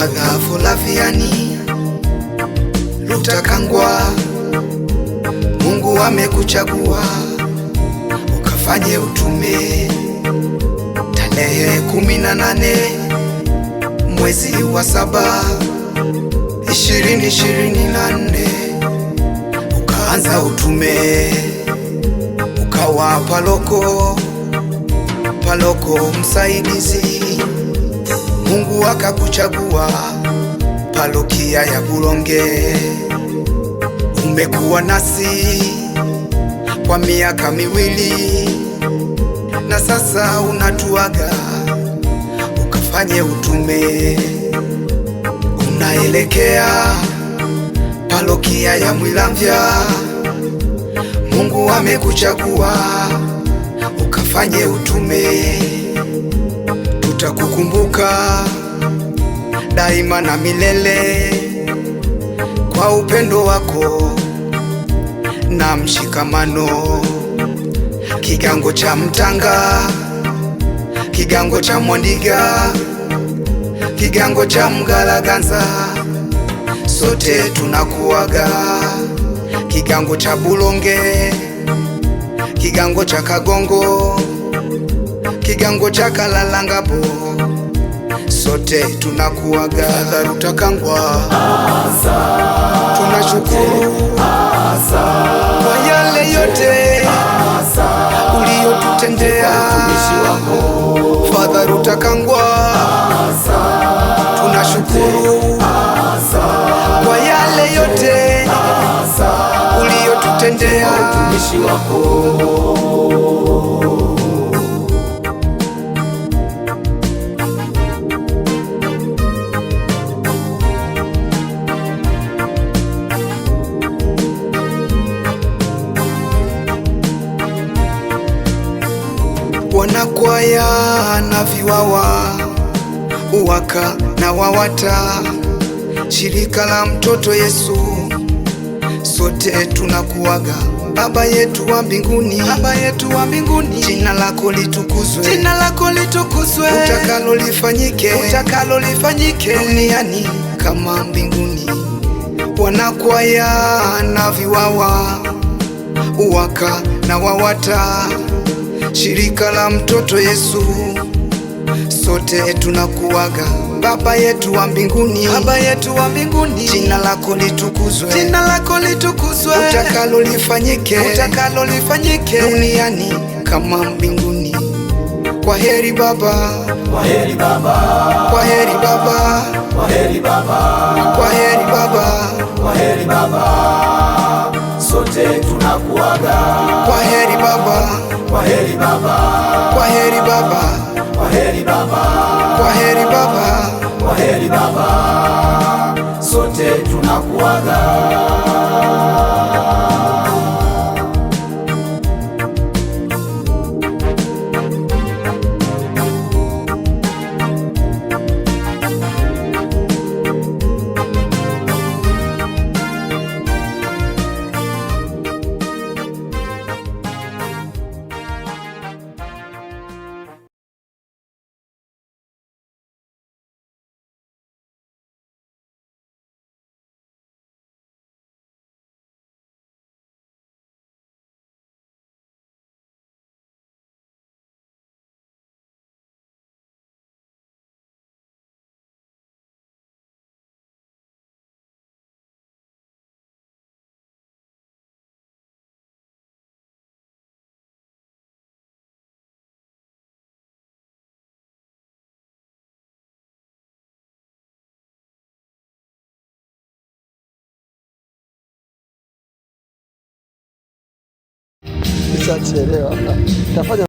Father Fulaviani Lutakangwa, Mungu amekuchagua ukafanye utume. Tarehe 18 mwezi wa 7 2024 ukaanza utume, ukawa paloko msaidizi. Mungu akakuchagua parokia ya Bulonge. Umekuwa nasi kwa miaka miwili na sasa unatuaga ukafanye utume. Unaelekea parokia ya Mwilamvya. Mungu amekuchagua ukafanye utume. Tutakukumbuka daima na milele kwa upendo wako na mshikamano. Kigango cha Mtanga, kigango cha Mwandiga, kigango cha Mgalaganza, sote tunakuaga. Kigango cha Bulonge, kigango cha Kagongo, kigango cha Kalalangabo, sote tunakuaga. Father Lutakangwa, tunashukuru kwa yale yote uliyotutendea. Father Lutakangwa, tunashukuru kwa yale yote uliyotutendea. Wanakwaya na viwawa, UWAKA na WAWATA, shirika la mtoto Yesu, sote tunakuaga. Baba yetu wa mbinguni, Baba yetu wa mbinguni, jina lako litukuzwe, jina lako litukuzwe. Utakalo lifanyike duniani kama mbinguni. Wanakwaya na viwawa, UWAKA na WAWATA, shirika la mtoto Yesu, sote tunakuaga. Baba yetu wa mbinguni, Baba yetu wa mbinguni, jina lako litukuzwe, jina lako litukuzwe. Utakalo lifanyike duniani kama mbinguni. Kwa heri Baba, kwa heri Baba, kwa heri Baba, kwa heri Baba, kwa heri Baba, kwa heri Baba, sote tunakuaga. Kwa heri Baba, kwa heri Baba, kwa heri Baba, kwa heri Baba, kwa heri Baba, kwa heri Baba, sote tunakuaga. Nishachelewa. Tafanya